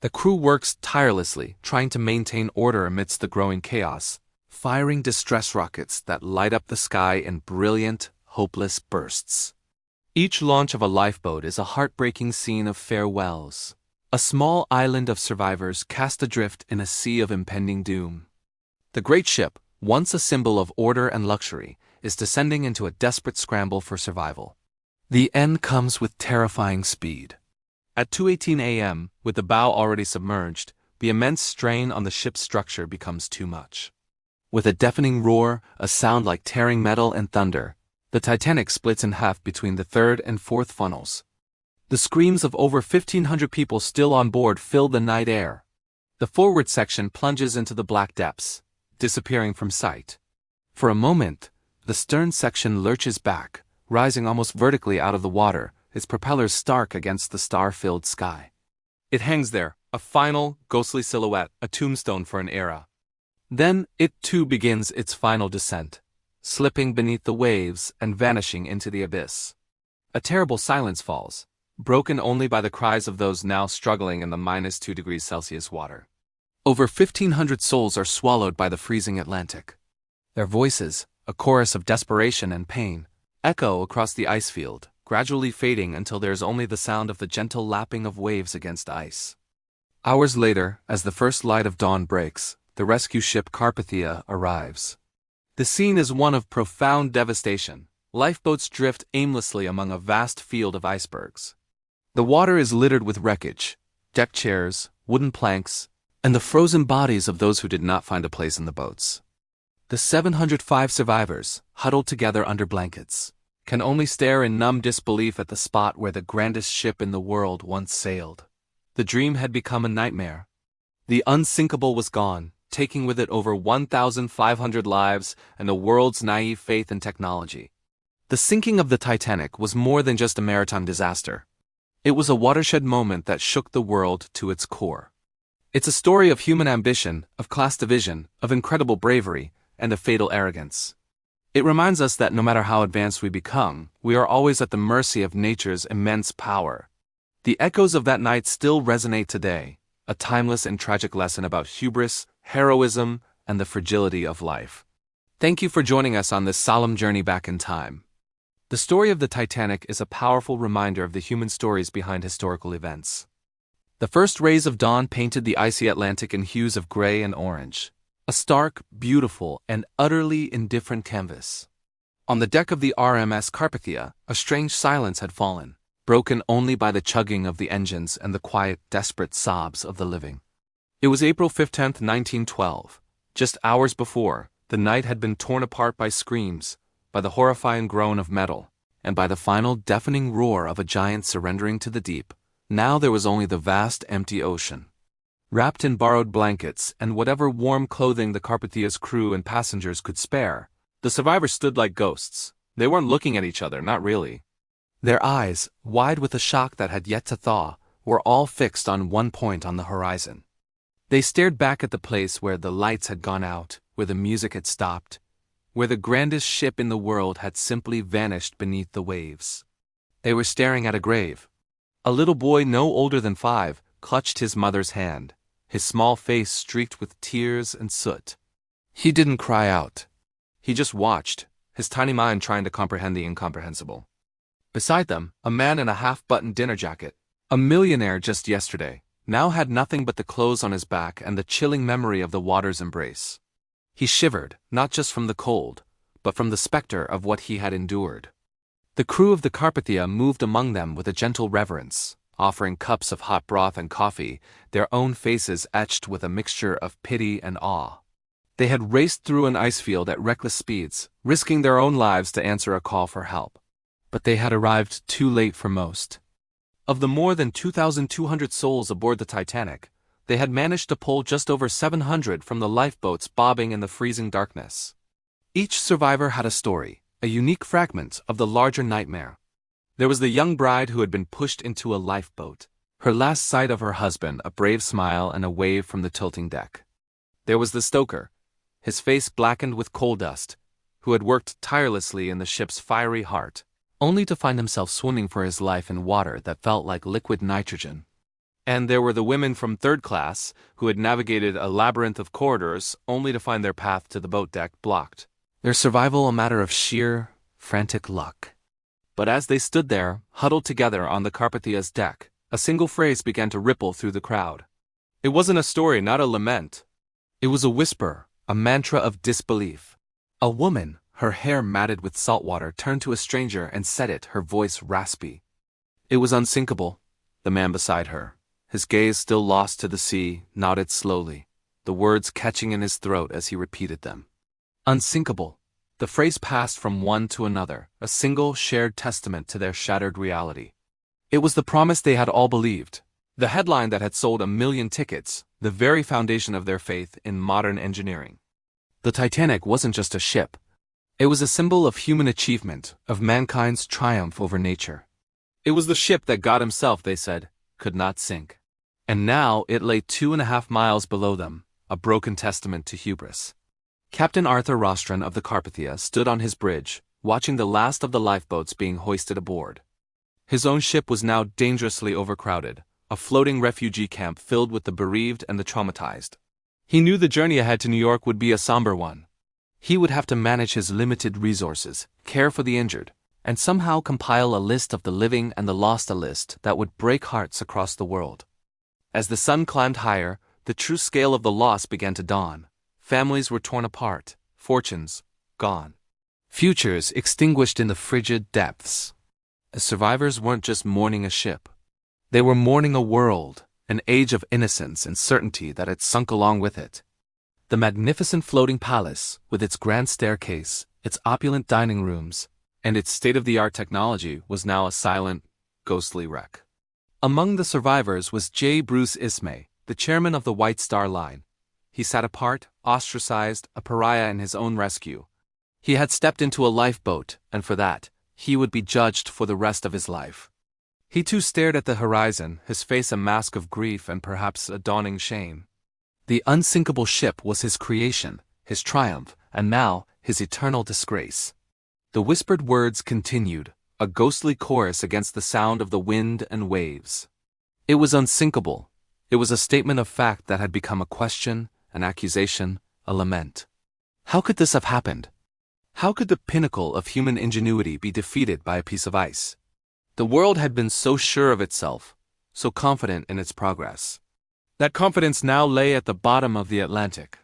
The crew works tirelessly, trying to maintain order amidst the growing chaos, firing distress rockets that light up the sky in brilliant, hopeless bursts. Each launch of a lifeboat is a heartbreaking scene of farewells. A small island of survivors cast adrift in a sea of impending doom. The great ship, once a symbol of order and luxury, is descending into a desperate scramble for survival. The end comes with terrifying speed. At 2:18 a.m., with the bow already submerged, the immense strain on the ship's structure becomes too much. With a deafening roar, a sound like tearing metal and thunder, the Titanic splits in half between the third and fourth funnels. The screams of over 1,500 people still on board fill the night air. The forward section plunges into the black depths, disappearing from sight. For a moment, the stern section lurches back, rising almost vertically out of the water, its propellers stark against the star-filled sky. It hangs there, a final, ghostly silhouette, a tombstone for an era. Then, it too begins its final descent, slipping beneath the waves and vanishing into the abyss. A terrible silence falls, broken only by the cries of those now struggling in the -2 degrees Celsius water. Over 1,500 souls are swallowed by the freezing Atlantic. Their voices, a chorus of desperation and pain, echo across the ice field, gradually fading until there is only the sound of the gentle lapping of waves against ice. Hours later, as the first light of dawn breaks, the rescue ship Carpathia arrives. The scene is one of profound devastation. Lifeboats drift aimlessly among a vast field of icebergs. The water is littered with wreckage, deck chairs, wooden planks, and the frozen bodies of those who did not find a place in the boats. The 705 survivors, huddled together under blankets, can only stare in numb disbelief at the spot where the grandest ship in the world once sailed. The dream had become a nightmare. The Unsinkable was gone, taking with it over 1,500 lives and the world's naive faith in technology. The sinking of the Titanic was more than just a maritime disaster. It was a watershed moment that shook the world to its core. It's a story of human ambition, of class division, of incredible bravery, and of fatal arrogance. It reminds us that no matter how advanced we become, we are always at the mercy of nature's immense power. The echoes of that night still resonate today, a timeless and tragic lesson about hubris, heroism, and the fragility of life. Thank you for joining us on this solemn journey back in time. The story of the Titanic is a powerful reminder of the human stories behind historical events. The first rays of dawn painted the icy Atlantic in hues of gray and orange, a stark, beautiful, and utterly indifferent canvas. On the deck of the RMS Carpathia, a strange silence had fallen, broken only by the chugging of the engines and the quiet, desperate sobs of the living. It was April 15, 1912. Just hours before, the night had been torn apart by screams, by the horrifying groan of metal, and by the final deafening roar of a giant surrendering to the deep. Now there was only the vast, empty ocean. Wrapped in borrowed blankets and whatever warm clothing the Carpathia's crew and passengers could spare, the survivors stood like ghosts. They weren't looking at each other, not really. Their eyes, wide with a shock that had yet to thaw, were all fixed on one point on the horizon. They stared back at the place where the lights had gone out, where the music had stopped, where the grandest ship in the world had simply vanished beneath the waves. They were staring at a grave. A little boy no older than 5 clutched his mother's hand, his small face streaked with tears and soot. He didn't cry out. He just watched, his tiny mind trying to comprehend the incomprehensible. Beside them, a man in a half-buttoned dinner jacket, a millionaire just yesterday, now had nothing but the clothes on his back and the chilling memory of the water's embrace. He shivered, not just from the cold, but from the specter of what he had endured. The crew of the Carpathia moved among them with a gentle reverence, offering cups of hot broth and coffee, their own faces etched with a mixture of pity and awe. They had raced through an ice field at reckless speeds, risking their own lives to answer a call for help. But they had arrived too late for most. Of the more than 2,200 souls aboard the Titanic, they had managed to pull just over 700 from the lifeboats bobbing in the freezing darkness. Each survivor had a story, a unique fragment of the larger nightmare. There was the young bride who had been pushed into a lifeboat, her last sight of her husband a brave smile and a wave from the tilting deck. There was the stoker, his face blackened with coal dust, who had worked tirelessly in the ship's fiery heart, only to find himself swimming for his life in water that felt like liquid nitrogen. And there were the women from third class, who had navigated a labyrinth of corridors only to find their path to the boat deck blocked, their survival a matter of sheer, frantic luck. But as they stood there, huddled together on the Carpathia's deck, a single phrase began to ripple through the crowd. It wasn't a story, not a lament. It was a whisper, a mantra of disbelief. A woman, her hair matted with salt water, turned to a stranger and said it, her voice raspy. It was Unsinkable. The man beside her, his gaze still lost to the sea, nodded slowly, the words catching in his throat as he repeated them. Unsinkable. The phrase passed from one to another, a single shared testament to their shattered reality. It was the promise they had all believed, the headline that had sold 1 million tickets, the very foundation of their faith in modern engineering. The Titanic wasn't just a ship. It was a symbol of human achievement, of mankind's triumph over nature. It was the ship that God himself, they said, could not sink. And now it lay 2.5 miles below them, a broken testament to hubris. Captain Arthur Rostron of the Carpathia stood on his bridge, watching the last of the lifeboats being hoisted aboard. His own ship was now dangerously overcrowded, a floating refugee camp filled with the bereaved and the traumatized. He knew the journey ahead to New York would be a somber one. He would have to manage his limited resources, care for the injured, and somehow compile a list of the living and the lost, a list that would break hearts across the world. As the sun climbed higher, the true scale of the loss began to dawn. Families were torn apart, fortunes gone, futures extinguished in the frigid depths. The survivors weren't just mourning a ship. They were mourning a world, an age of innocence and certainty that had sunk along with it. The magnificent floating palace, with its grand staircase, its opulent dining rooms, and its state-of-the-art technology, was now a silent, ghostly wreck. Among the survivors was J. Bruce Ismay, the chairman of the White Star Line. He sat apart, ostracized, a pariah in his own rescue. He had stepped into a lifeboat, and for that, he would be judged for the rest of his life. He too stared at the horizon, his face a mask of grief and perhaps a dawning shame. The unsinkable ship was his creation, his triumph, and now his eternal disgrace. The whispered words continued, a ghostly chorus against the sound of the wind and waves. It was unsinkable. It was a statement of fact that had become a question, an accusation, a lament. How could this have happened? How could the pinnacle of human ingenuity be defeated by a piece of ice? The world had been so sure of itself, so confident in its progress. That confidence now lay at the bottom of the Atlantic.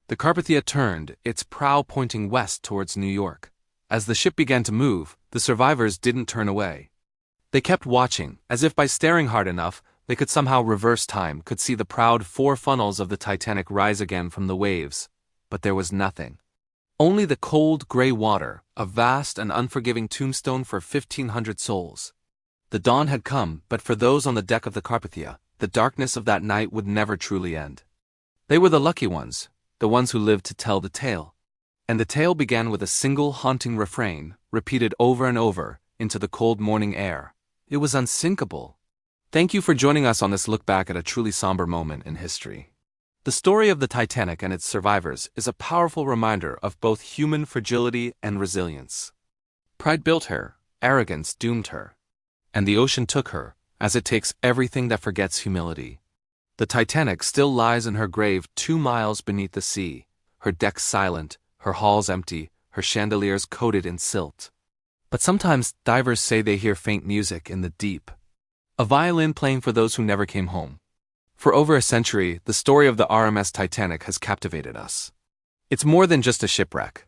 The Carpathia turned, its prow pointing west towards New York. As the ship began to move, the survivors didn't turn away. They kept watching, as if by staring hard enough, they could somehow reverse time, could see the proud four funnels of the Titanic rise again from the waves. But there was nothing. Only the cold, gray water, a vast and unforgiving tombstone for 1,500 souls. The dawn had come, but for those on the deck of the Carpathia, the darkness of that night would never truly end. They were the lucky ones, the ones who lived to tell the tale. And the tale began with a single haunting refrain, repeated over and over, into the cold morning air. It was unsinkable. Thank you for joining us on this look back at a truly somber moment in history. The story of the Titanic and its survivors is a powerful reminder of both human fragility and resilience. Pride built her, arrogance doomed her. And the ocean took her, as it takes everything that forgets humility. The Titanic still lies in her grave 2 miles beneath the sea, her decks silent, her halls empty, her chandeliers coated in silt. But sometimes divers say they hear faint music in the deep. A violin playing for those who never came home. For over a century, the story of the RMS Titanic has captivated us. It's more than just a shipwreck.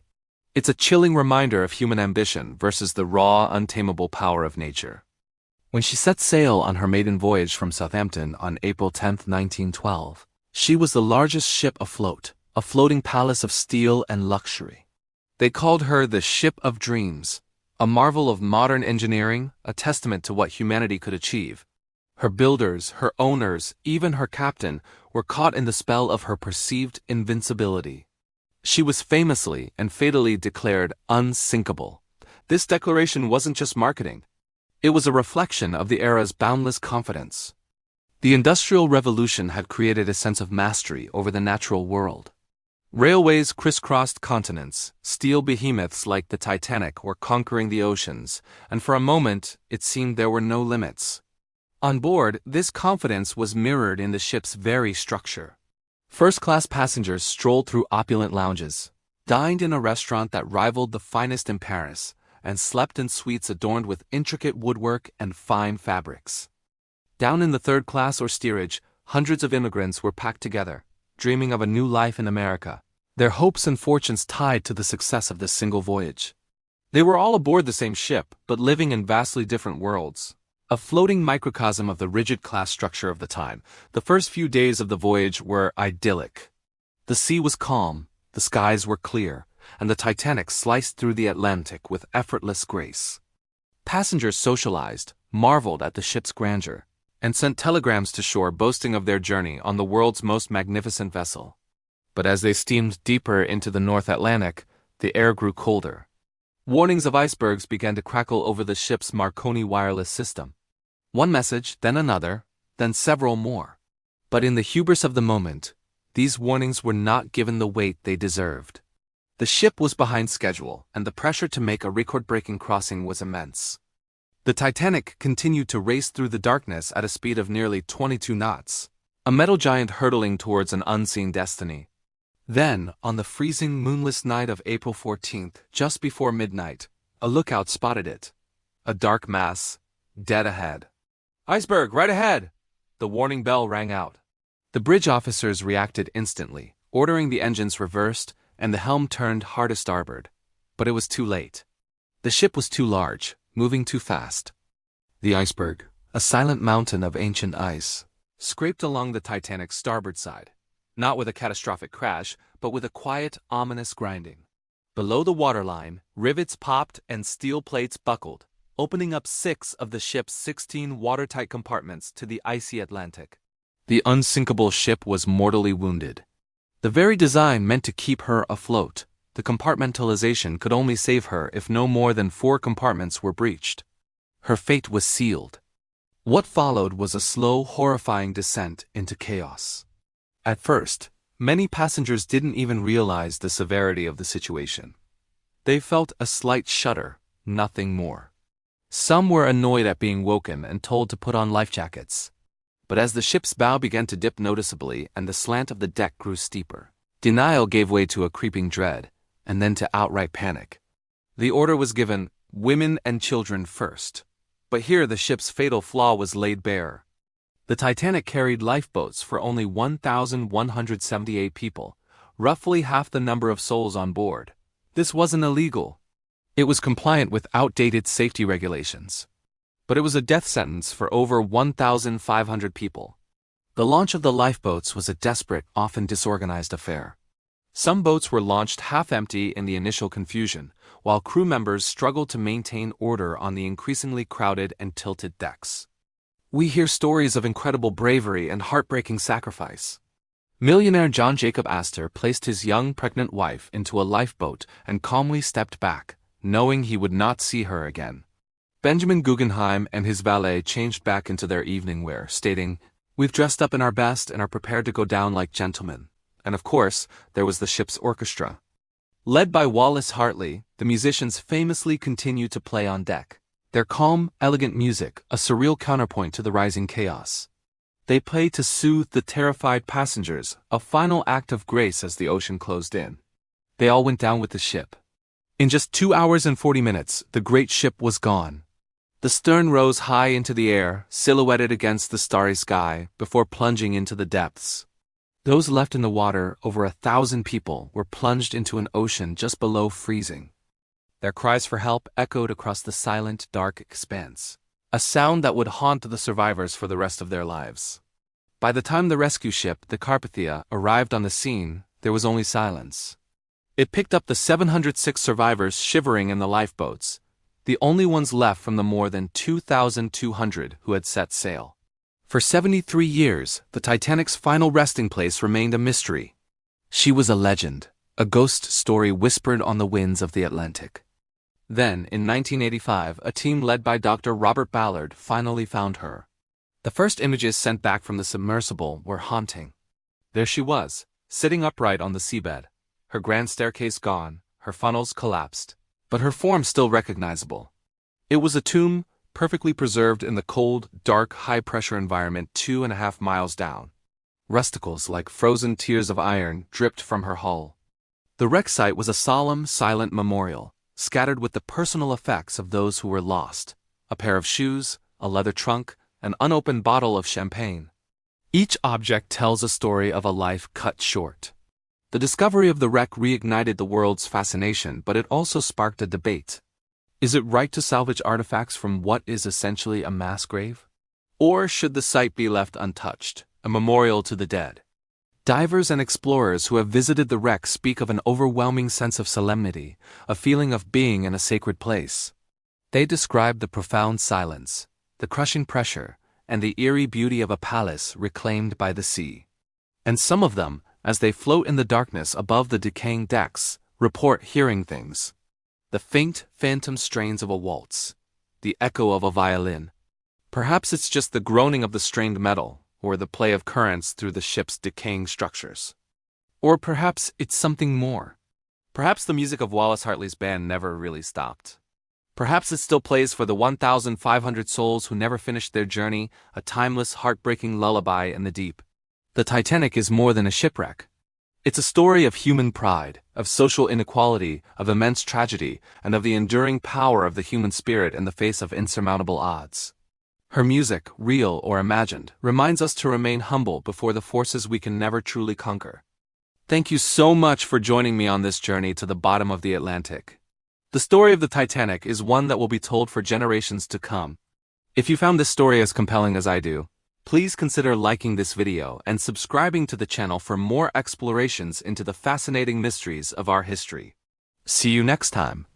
It's a chilling reminder of human ambition versus the raw, untamable power of nature. When she set sail on her maiden voyage from Southampton on April 10, 1912, she was the largest ship afloat, a floating palace of steel and luxury. They called her the Ship of Dreams, a marvel of modern engineering, a testament to what humanity could achieve. Her builders, her owners, even her captain, were caught in the spell of her perceived invincibility. She was famously and fatally declared unsinkable. This declaration wasn't just marketing. It was a reflection of the era's boundless confidence. The Industrial Revolution had created a sense of mastery over the natural world. Railways crisscrossed continents, steel behemoths like the Titanic were conquering the oceans, and for a moment it seemed there were no limits. On board, this confidence was mirrored in the ship's very structure. First-class passengers strolled through opulent lounges, dined in a restaurant that rivaled the finest in Paris, and slept in suites adorned with intricate woodwork and fine fabrics. Down in the third class or steerage, hundreds of immigrants were packed together, dreaming of a new life in America, their hopes and fortunes tied to the success of this single voyage. They were all aboard the same ship, but living in vastly different worlds. A floating microcosm of the rigid class structure of the time, the first few days of the voyage were idyllic. The sea was calm, the skies were clear, and the Titanic sliced through the Atlantic with effortless grace. Passengers socialized, marveled at the ship's grandeur, and sent telegrams to shore boasting of their journey on the world's most magnificent vessel. But as they steamed deeper into the North Atlantic, the air grew colder. Warnings of icebergs began to crackle over the ship's Marconi wireless system. One message, then another, then several more. But in the hubris of the moment, these warnings were not given the weight they deserved. The ship was behind schedule, and the pressure to make a record-breaking crossing was immense. The Titanic continued to race through the darkness at a speed of nearly 22 knots, a metal giant hurtling towards an unseen destiny. Then, on the freezing, moonless night of April 14th, just before midnight, a lookout spotted it. A dark mass, dead ahead. "Iceberg, right ahead!" The warning bell rang out. The bridge officers reacted instantly, ordering the engines reversed and the helm turned hard to starboard. But it was too late. The ship was too large, moving too fast. The iceberg, a silent mountain of ancient ice, scraped along the Titanic's starboard side, not with a catastrophic crash, but with a quiet, ominous grinding. Below the waterline, rivets popped and steel plates buckled, opening up 6 of the ship's 16 watertight compartments to the icy Atlantic. The unsinkable ship was mortally wounded. The very design meant to keep her afloat, the compartmentalization could only save her if no more than 4 compartments were breached. Her fate was sealed. What followed was a slow, horrifying descent into chaos. At first, many passengers didn't even realize the severity of the situation. They felt a slight shudder, nothing more. Some were annoyed at being woken and told to put on life jackets. But as the ship's bow began to dip noticeably and the slant of the deck grew steeper, denial gave way to a creeping dread, and then to outright panic. The order was given, women and children first. But here the ship's fatal flaw was laid bare. The Titanic carried lifeboats for only 1,178 people, roughly half the number of souls on board. This wasn't illegal. It was compliant with outdated safety regulations. But it was a death sentence for over 1,500 people. The launch of the lifeboats was a desperate, often disorganized affair. Some boats were launched half-empty in the initial confusion, while crew members struggled to maintain order on the increasingly crowded and tilted decks. We hear stories of incredible bravery and heartbreaking sacrifice. Millionaire John Jacob Astor placed his young pregnant wife into a lifeboat and calmly stepped back, knowing he would not see her again. Benjamin Guggenheim and his valet changed back into their evening wear, stating, "We've dressed up in our best and are prepared to go down like gentlemen." And of course, there was the ship's orchestra. Led by Wallace Hartley, the musicians famously continued to play on deck. Their calm, elegant music, a surreal counterpoint to the rising chaos. They played to soothe the terrified passengers, a final act of grace as the ocean closed in. They all went down with the ship. In just 2 hours and 40 minutes, the great ship was gone. The stern rose high into the air, silhouetted against the starry sky, before plunging into the depths. Those left in the water, over 1,000 people, were plunged into an ocean just below freezing. Their cries for help echoed across the silent, dark expanse, a sound that would haunt the survivors for the rest of their lives. By the time the rescue ship, the Carpathia, arrived on the scene, there was only silence. It picked up the 706 survivors shivering in the lifeboats, the only ones left from the more than 2,200 who had set sail. For 73 years, the Titanic's final resting place remained a mystery. She was a legend, a ghost story whispered on the winds of the Atlantic. Then, in 1985, a team led by Dr. Robert Ballard finally found her. The first images sent back from the submersible were haunting. There she was, sitting upright on the seabed, her grand staircase gone, her funnels collapsed, but her form still recognizable. It was a tomb, perfectly preserved in the cold, dark, high-pressure environment 2.5 miles down. Rusticles like frozen tears of iron dripped from her hull. The wreck site was a solemn, silent memorial, scattered with the personal effects of those who were lost: a pair of shoes, a leather trunk, an unopened bottle of champagne. Each object tells a story of a life cut short. The discovery of the wreck reignited the world's fascination, but it also sparked a debate. Is it right to salvage artifacts from what is essentially a mass grave? Or should the site be left untouched, a memorial to the dead? Divers and explorers who have visited the wreck speak of an overwhelming sense of solemnity, a feeling of being in a sacred place. They describe the profound silence, the crushing pressure, and the eerie beauty of a palace reclaimed by the sea. And some of them, as they float in the darkness above the decaying decks, report hearing things. The faint, phantom strains of a waltz, the echo of a violin. Perhaps it's just the groaning of the strained metal, or the play of currents through the ship's decaying structures. Or perhaps it's something more. Perhaps the music of Wallace Hartley's band never really stopped. Perhaps it still plays for the 1,500 souls who never finished their journey, a timeless, heartbreaking lullaby in the deep. The Titanic is more than a shipwreck. It's a story of human pride, of social inequality, of immense tragedy, and of the enduring power of the human spirit in the face of insurmountable odds. Her music, real or imagined, reminds us to remain humble before the forces we can never truly conquer. Thank you so much for joining me on this journey to the bottom of the Atlantic. The story of the Titanic is one that will be told for generations to come. If you found this story as compelling as I do, please consider liking this video and subscribing to the channel for more explorations into the fascinating mysteries of our history. See you next time.